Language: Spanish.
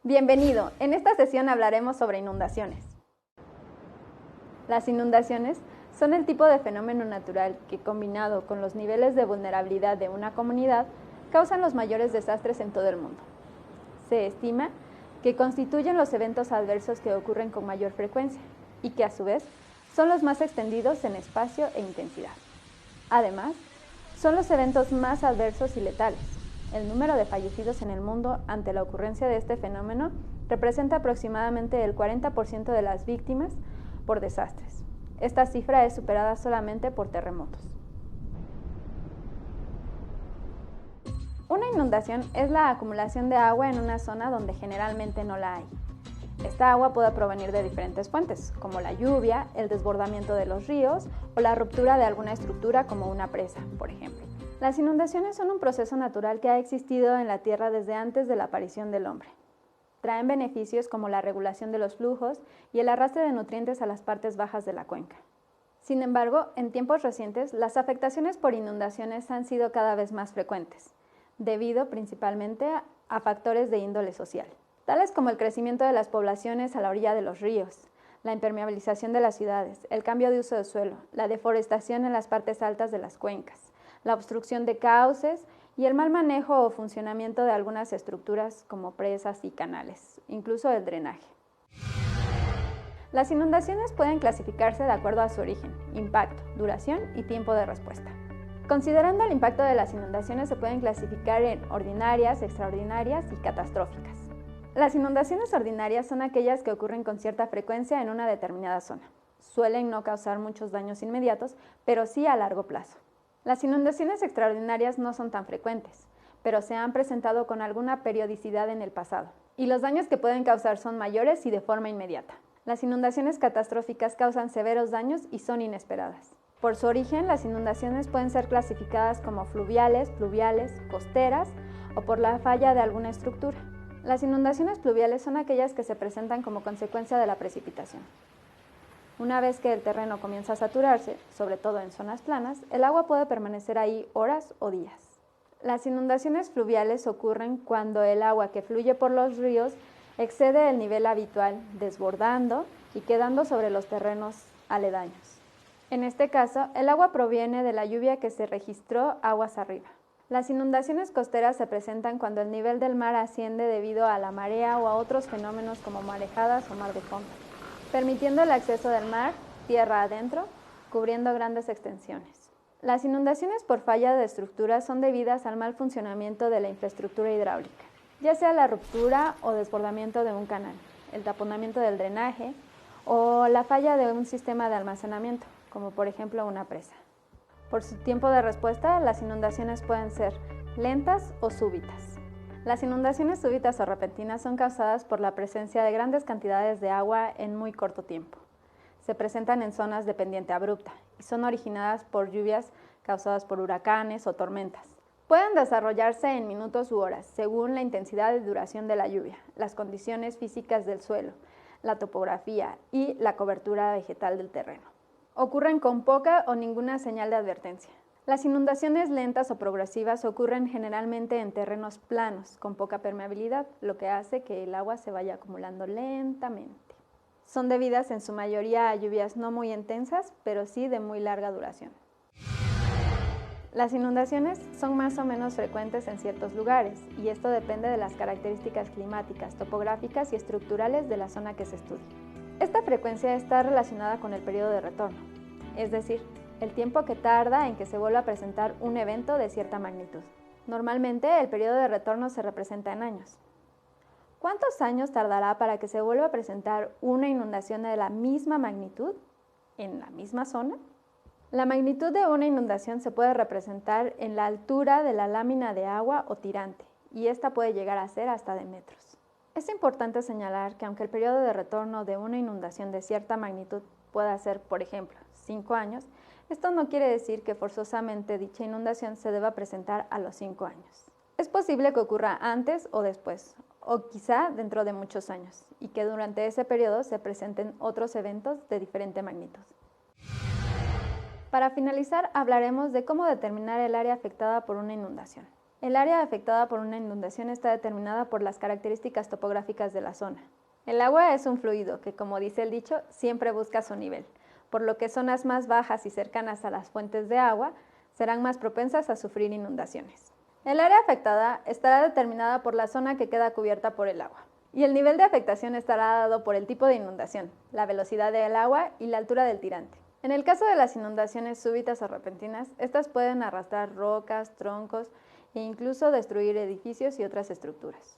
Bienvenido, en esta sesión hablaremos sobre inundaciones. Las inundaciones son el tipo de fenómeno natural que, combinado con los niveles de vulnerabilidad de una comunidad, causan los mayores desastres en todo el mundo. Se estima que constituyen los eventos adversos que ocurren con mayor frecuencia y que, a su vez, son los más extendidos en espacio e intensidad. Además, son los eventos más adversos y letales. El número de fallecidos en el mundo ante la ocurrencia de este fenómeno representa aproximadamente el 40% de las víctimas por desastres. Esta cifra es superada solamente por terremotos. Una inundación es la acumulación de agua en una zona donde generalmente no la hay. Esta agua puede provenir de diferentes fuentes, como la lluvia, el desbordamiento de los ríos o la ruptura de alguna estructura como una presa, por ejemplo. Las inundaciones son un proceso natural que ha existido en la Tierra desde antes de la aparición del hombre. Traen beneficios como la regulación de los flujos y el arrastre de nutrientes a las partes bajas de la cuenca. Sin embargo, en tiempos recientes, las afectaciones por inundaciones han sido cada vez más frecuentes, debido principalmente a factores de índole social, tales como el crecimiento de las poblaciones a la orilla de los ríos, la impermeabilización de las ciudades, el cambio de uso de suelo, la deforestación en las partes altas de las cuencas, la obstrucción de cauces y el mal manejo o funcionamiento de algunas estructuras como presas y canales, incluso el drenaje. Las inundaciones pueden clasificarse de acuerdo a su origen, impacto, duración y tiempo de respuesta. Considerando el impacto de las inundaciones, se pueden clasificar en ordinarias, extraordinarias y catastróficas. Las inundaciones ordinarias son aquellas que ocurren con cierta frecuencia en una determinada zona. Suelen no causar muchos daños inmediatos, pero sí a largo plazo. Las inundaciones extraordinarias no son tan frecuentes, pero se han presentado con alguna periodicidad en el pasado, y los daños que pueden causar son mayores y de forma inmediata. Las inundaciones catastróficas causan severos daños y son inesperadas. Por su origen, las inundaciones pueden ser clasificadas como fluviales, pluviales, costeras o por la falla de alguna estructura. Las inundaciones pluviales son aquellas que se presentan como consecuencia de la precipitación. Una vez que el terreno comienza a saturarse, sobre todo en zonas planas, el agua puede permanecer ahí horas o días. Las inundaciones fluviales ocurren cuando el agua que fluye por los ríos excede el nivel habitual, desbordando y quedando sobre los terrenos aledaños. En este caso, el agua proviene de la lluvia que se registró aguas arriba. Las inundaciones costeras se presentan cuando el nivel del mar asciende debido a la marea o a otros fenómenos como marejadas o mar de fondo, permitiendo el acceso del mar tierra adentro, cubriendo grandes extensiones. Las inundaciones por falla de estructuras son debidas al mal funcionamiento de la infraestructura hidráulica, ya sea la ruptura o desbordamiento de un canal, el taponamiento del drenaje o la falla de un sistema de almacenamiento, como por ejemplo una presa. Por su tiempo de respuesta, las inundaciones pueden ser lentas o súbitas. Las inundaciones súbitas o repentinas son causadas por la presencia de grandes cantidades de agua en muy corto tiempo. Se presentan en zonas de pendiente abrupta y son originadas por lluvias causadas por huracanes o tormentas. Pueden desarrollarse en minutos u horas, según la intensidad y duración de la lluvia, las condiciones físicas del suelo, la topografía y la cobertura vegetal del terreno. Ocurren con poca o ninguna señal de advertencia. Las inundaciones lentas o progresivas ocurren generalmente en terrenos planos, con poca permeabilidad, lo que hace que el agua se vaya acumulando lentamente. Son debidas en su mayoría a lluvias no muy intensas, pero sí de muy larga duración. Las inundaciones son más o menos frecuentes en ciertos lugares, y esto depende de las características climáticas, topográficas y estructurales de la zona que se estudia. Esta frecuencia está relacionada con el periodo de retorno, es decir, el tiempo que tarda en que se vuelva a presentar un evento de cierta magnitud. Normalmente, el periodo de retorno se representa en años. ¿Cuántos años tardará para que se vuelva a presentar una inundación de la misma magnitud en la misma zona? La magnitud de una inundación se puede representar en la altura de la lámina de agua o tirante, y esta puede llegar a ser hasta de metros. Es importante señalar que aunque el periodo de retorno de una inundación de cierta magnitud pueda ser, por ejemplo, 5 años, esto no quiere decir que forzosamente dicha inundación se deba presentar a los 5 años. Es posible que ocurra antes o después, o quizá dentro de muchos años, y que durante ese periodo se presenten otros eventos de diferente magnitud. Para finalizar, hablaremos de cómo determinar el área afectada por una inundación. El área afectada por una inundación está determinada por las características topográficas de la zona. El agua es un fluido que, como dice el dicho, siempre busca su nivel, por lo que zonas más bajas y cercanas a las fuentes de agua serán más propensas a sufrir inundaciones. El área afectada estará determinada por la zona que queda cubierta por el agua, y el nivel de afectación estará dado por el tipo de inundación, la velocidad del agua y la altura del tirante. En el caso de las inundaciones súbitas o repentinas, estas pueden arrastrar rocas, troncos e incluso destruir edificios y otras estructuras.